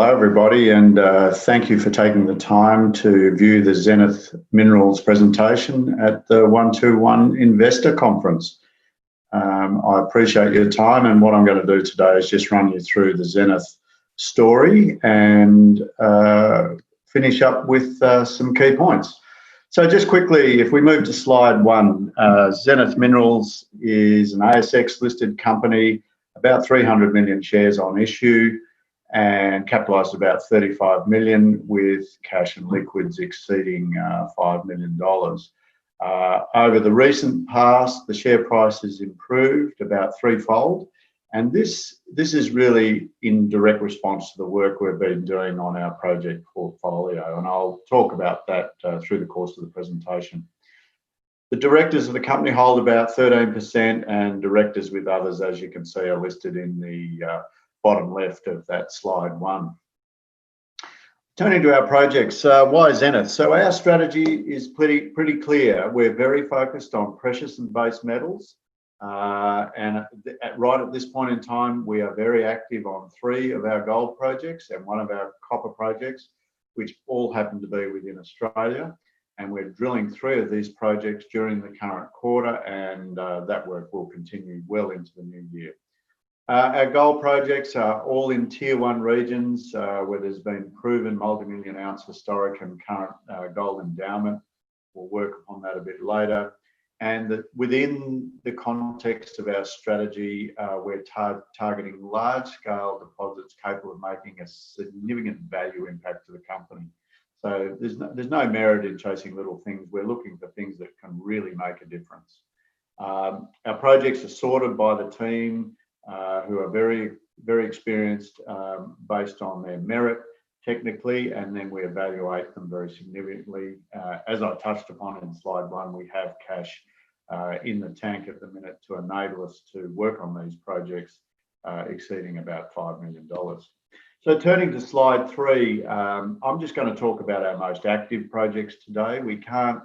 Hello everybody, and thank you for taking the time to view the Zenith Minerals presentation at the 121 Investor Conference. I appreciate your time, and what I'm going to do today is just run you through the Zenith story and finish up with some key points. So just quickly, if we move to slide 1, Zenith Minerals is an ASX listed company, about 300 million shares on issue, and capitalised about 35 million, with cash and liquids exceeding $5 million. Over the recent past, the share price has improved about threefold, and this is really in direct response to the work we've been doing on our project portfolio, and I'll talk about that through the course of the presentation. The directors of the company hold about 13%, and directors with others, as you can see, are listed in the bottom left of that slide 1. Turning to our projects, why Zenith? So our strategy is pretty clear. We're very focused on precious and base metals, and right at this point in time, we are very active on 3 of our gold projects and 1 of our copper projects, which all happen to be within Australia. And we're drilling 3 of these projects during the current quarter, and that work will continue well into the new year. Our gold projects are all in Tier 1 regions where there's been proven multi-million ounce historic and current gold endowment. We'll work on that a bit later. And within the context of our strategy, we're targeting large-scale deposits capable of making a significant value impact to the company. So there's no merit in chasing little things. We're looking for things that can really make a difference. Our projects are sorted by the team, who are very experienced based on their merit technically, and then we evaluate them very significantly. As I touched upon in slide 1, we have cash in the tank at the minute to enable us to work on these projects exceeding about $5 million. So turning to slide 3, I'm just going to talk about our most active projects today. We can't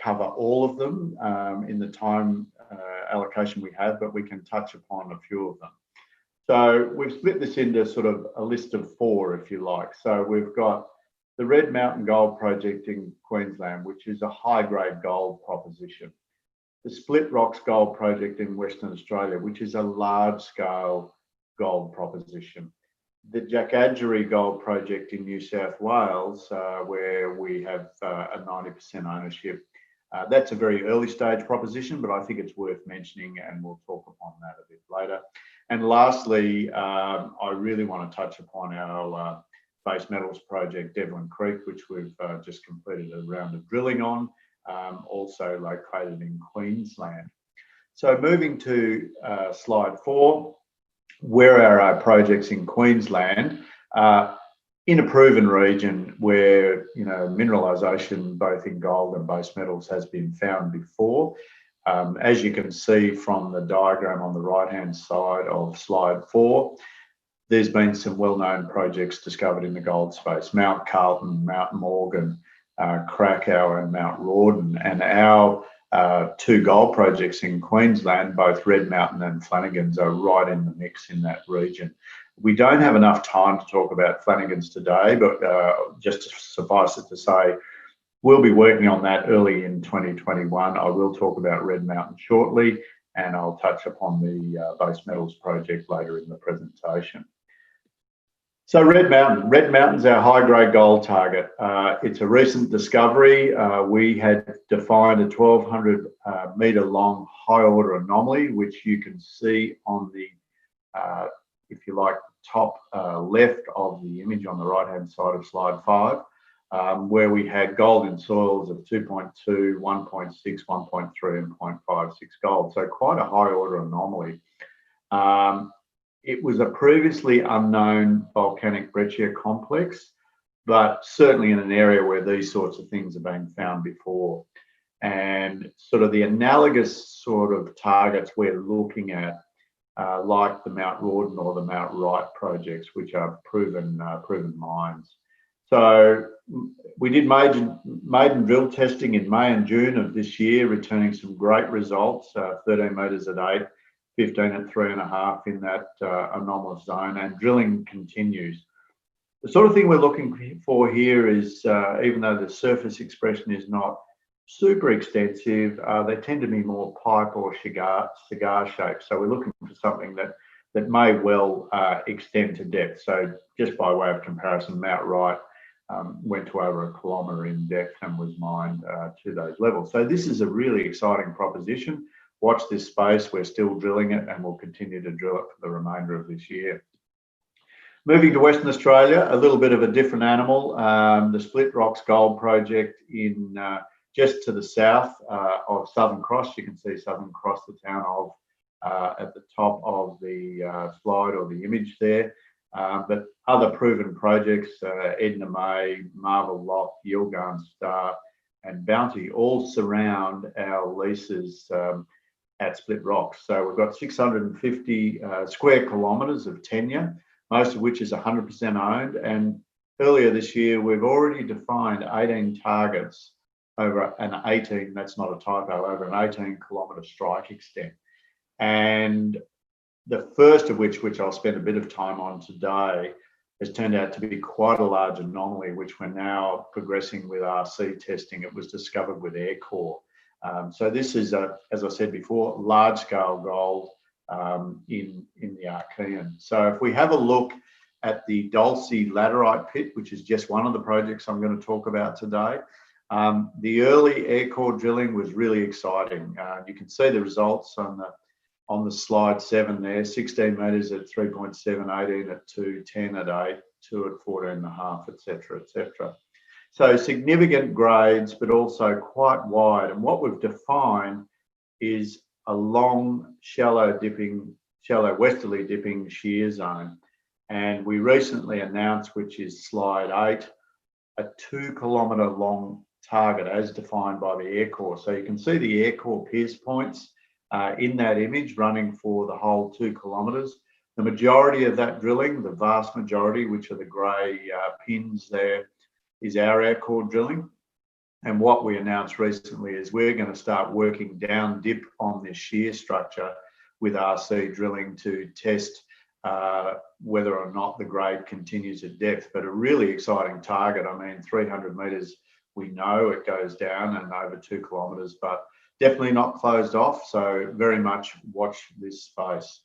cover all of them in the time allocation we have, but we can touch upon a few of them. So we've split this into sort of a list of 4, if you like. So we've got the Red Mountain Gold Project in Queensland, which is a high-grade gold proposition. The Split Rocks Gold Project in Western Australia, which is a large-scale gold proposition. The Jackadgery Gold Project in New South Wales, where we have a 90% ownership. That's a very early stage proposition, but I think it's worth mentioning, and we'll talk upon that a bit later. And lastly, I really want to touch upon our base metals project, Devlin Creek, which we've just completed a round of drilling on, also located in Queensland. So moving to slide 4, where are our projects in Queensland? In a proven region where, you know, mineralisation both in gold and base metals has been found before. As you can see from the diagram on the right-hand side of slide 4, there's been some well-known projects discovered in the gold space: Mount Carlton, Mount Morgan, Krakauer and Mount Rawdon. And our 2 gold projects in Queensland, both Red Mountain and Flanagan's, are right in the mix in that region. We don't have enough time to talk about Flanagan's today, but just to suffice it to say, we'll be working on that early in 2021. I will talk about Red Mountain shortly, and I'll touch upon the base metals project later in the presentation. So Red Mountain's our high-grade gold target. It's a recent discovery. We had defined a 1,200 metre long high-order anomaly, which you can see on the, if you like, top left of the image on the right-hand side of slide 5, where we had gold in soils of 2.2, 1.6, 1.3 and 0.56 gold. So quite a high-order anomaly. It was a previously unknown volcanic breccia complex, but certainly in an area where these sorts of things have been found before. And sort of the analogous sort of targets we're looking at, like the Mount Rawdon or the Mount Wright projects, which are proven mines. So we did maiden drill testing in May and June of this year, returning some great results: 13 metres at 8. 15 at 3.5 in that anomalous zone, and drilling continues. The sort of thing we're looking for here is, even though the surface expression is not super extensive, they tend to be more pipe or cigar shaped. So we're looking for something that may well extend to depth. So just by way of comparison, Mount Wright went to over 1 kilometre in depth and was mined to those levels. So this is a really exciting proposition. Watch this space. We're still drilling it and we'll continue to drill it for the remainder of this year. Moving to Western Australia, a little bit of a different animal. The Split Rocks Gold Project in just to the south of Southern Cross. You can see Southern Cross, the town of, at the top of the slide or the image there. But other proven projects, Edna May, Marvel Lock, Yilgarn Star and Bounty all surround our leases at Split Rocks. So we've got 650 square kilometres of tenure, most of which is 100% owned. And earlier this year, we've already defined 18 targets over an 18, that's not a typo, over an 18 kilometre strike extent. And the first of which I'll spend a bit of time on today, has turned out to be quite a large anomaly, which we're now progressing with RC testing. It was discovered with air core. So this is, as I said before, large-scale gold in the Archean. So if we have a look at the Dulce laterite pit, which is just one of the projects I'm going to talk about today, the early air core drilling was really exciting. You can see the results on the slide 7 there, 16 metres at 3.7, 18 at 2, 10 at 8, 2 at 14.5, etc., etc. So significant grades, but also quite wide. And what we've defined is a long, shallow westerly dipping shear zone. And we recently announced, which is slide 8, a 2 kilometre long target as defined by the air core. So you can see the air core pierce points in that image running for the whole 2 kilometres. The majority of that drilling, the vast majority, which are the grey pins there, is our air core drilling. And what we announced recently is we're going to start working down dip on this shear structure with RC drilling to test whether or not the grade continues at depth. But a really exciting target. I mean, 300 metres, we know it goes down and over 2 kilometres, but definitely not closed off. So very much watch this space.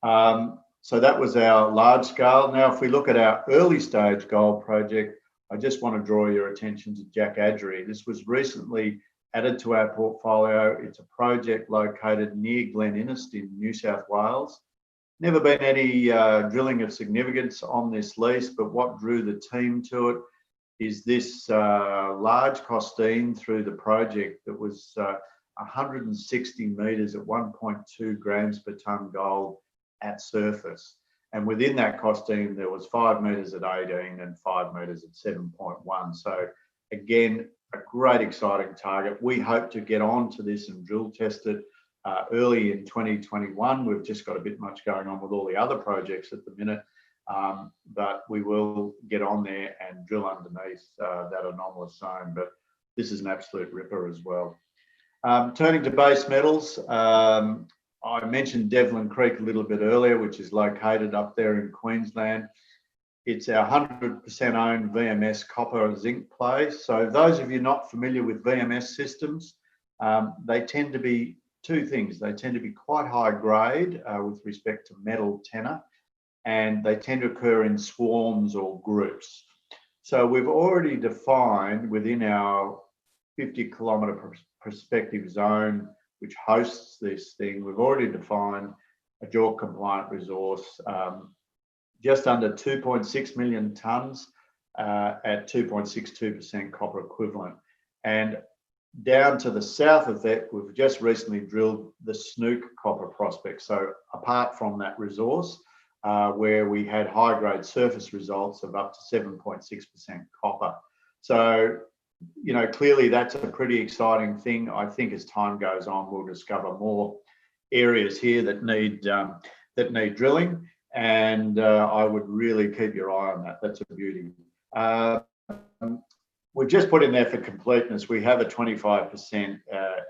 So that was our large scale. Now, if we look at our early stage gold project, I just want to draw your attention to Jackadgery. This was recently added to our portfolio. It's a project located near Glen Innes in New South Wales. Never been any drilling of significance on this lease, but what drew the team to it is this large costine through the project that was 160 metres at 1.2 grams per tonne gold at surface. And within that costine, there was 5 metres at 18 and 5 metres at 7.1. So again, a great exciting target. We hope to get on to this and drill test it early in 2021. We've just got a bit much going on with all the other projects at the minute, but we will get on there and drill underneath that anomalous zone. But this is an absolute ripper as well. Turning to base metals, I mentioned Devlin Creek a little bit earlier, which is located up there in Queensland. It's our 100% owned VMS copper zinc play. So those of you not familiar with VMS systems, they tend to be two things. They tend to be quite high grade with respect to metal tenor, and they tend to occur in swarms or groups. So we've already defined within our 50 kilometre prospective zone, which hosts this thing, we've already defined a JORC compliant resource just under 2.6 million tonnes at 2.62% copper equivalent. And down to the south of that, we've just recently drilled the Snook copper prospect. So apart from that resource, where we had high grade surface results of up to 7.6% copper. So, you know, clearly that's a pretty exciting thing. I think as time goes on, we'll discover more areas here that need drilling, and I would really keep your eye on that. That's a beauty. we've just put in there for completeness, we have a 25%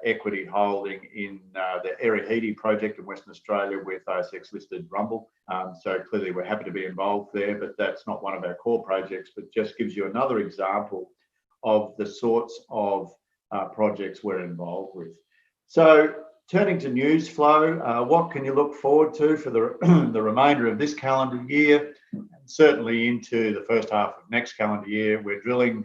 equity holding in the Erihidi project in Western Australia with ASX listed Rumble. So clearly we're happy to be involved there, but that's not one of our core projects, but just gives you another example of the sorts of projects we're involved with. So turning to Newsflow, what can you look forward to for the remainder of this calendar year? And certainly into the first half of next calendar year, we're drilling.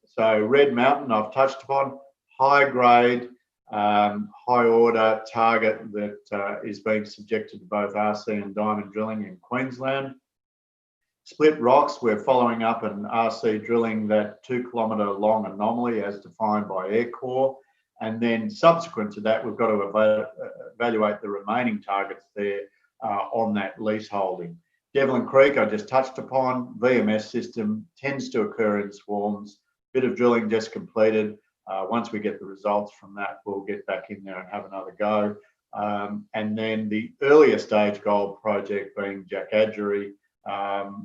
So Red Mountain, I've touched upon, high grade, high order target that is being subjected to both RC and diamond drilling in Queensland. Split Rocks, we're following up an RC drilling that 2 kilometre long anomaly as defined by Air Corps. And then subsequent to that, we've got to evaluate the remaining targets there on that lease holding. Devlin Creek, I just touched upon, VMS system tends to occur in swarms. Bit of drilling just completed. Once we get the results from that, we'll get back in there and have another go. And then the earlier stage gold project being Jackadgery,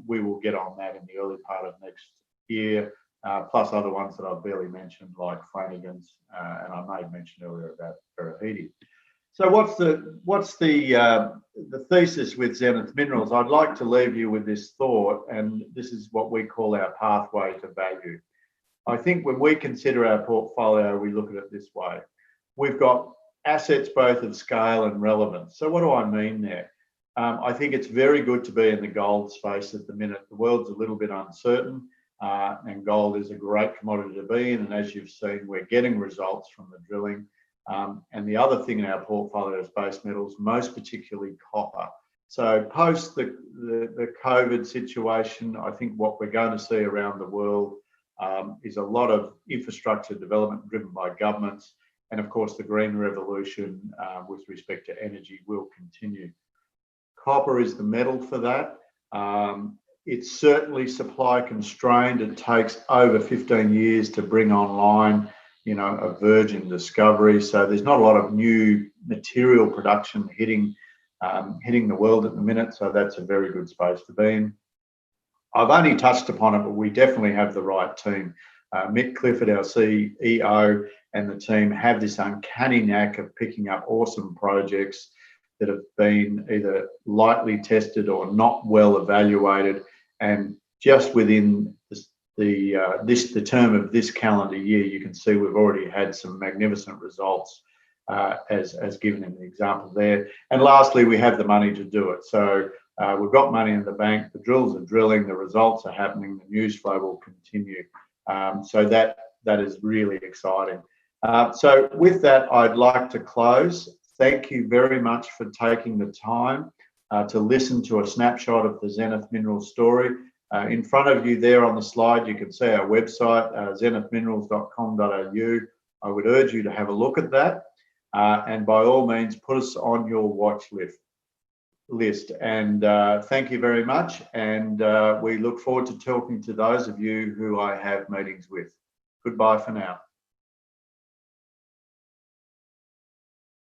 we will get on that in the early part of next year. Plus other ones that I've barely mentioned, like Flanagan's, and I made mention earlier about Erihidi. So what's the thesis with Zenith Minerals? I'd like to leave you with this thought, and this is what we call our pathway to value. I think when we consider our portfolio, we look at it this way. We've got assets both of scale and relevance. So what do I mean there? I think it's very good to be in the gold space at the minute. The world's a little bit uncertain. And gold is a great commodity to be in, and as you've seen, we're getting results from the drilling. And the other thing in our portfolio is base metals, most particularly copper. So post the COVID situation, I think what we're going to see around the world is a lot of infrastructure development driven by governments, and of course the green revolution with respect to energy will continue. Copper is the metal for that. It's certainly supply constrained. It takes over 15 years to bring online, a virgin discovery. So there's not a lot of new material production hitting the world at the minute. So that's a very good space to be in. I've only touched upon it, but we definitely have the right team. Mick Clifford, our CEO, and the team have this uncanny knack of picking up awesome projects that have been either lightly tested or not well evaluated. And just within the term of this calendar year, you can see we've already had some magnificent results, as given in the example there. And lastly, we have the money to do it. So we've got money in the bank. The drills are drilling. The results are happening. The news flow will continue. So that is really exciting. So with that, I'd like to close. Thank you very much for taking the time to listen to a snapshot of the Zenith Minerals story. In front of you there on the slide, you can see our website, zenithminerals.com.au. I would urge you to have a look at that. And by all means, put us on your watch list. And thank you very much. And we look forward to talking to those of you who I have meetings with. Goodbye for now.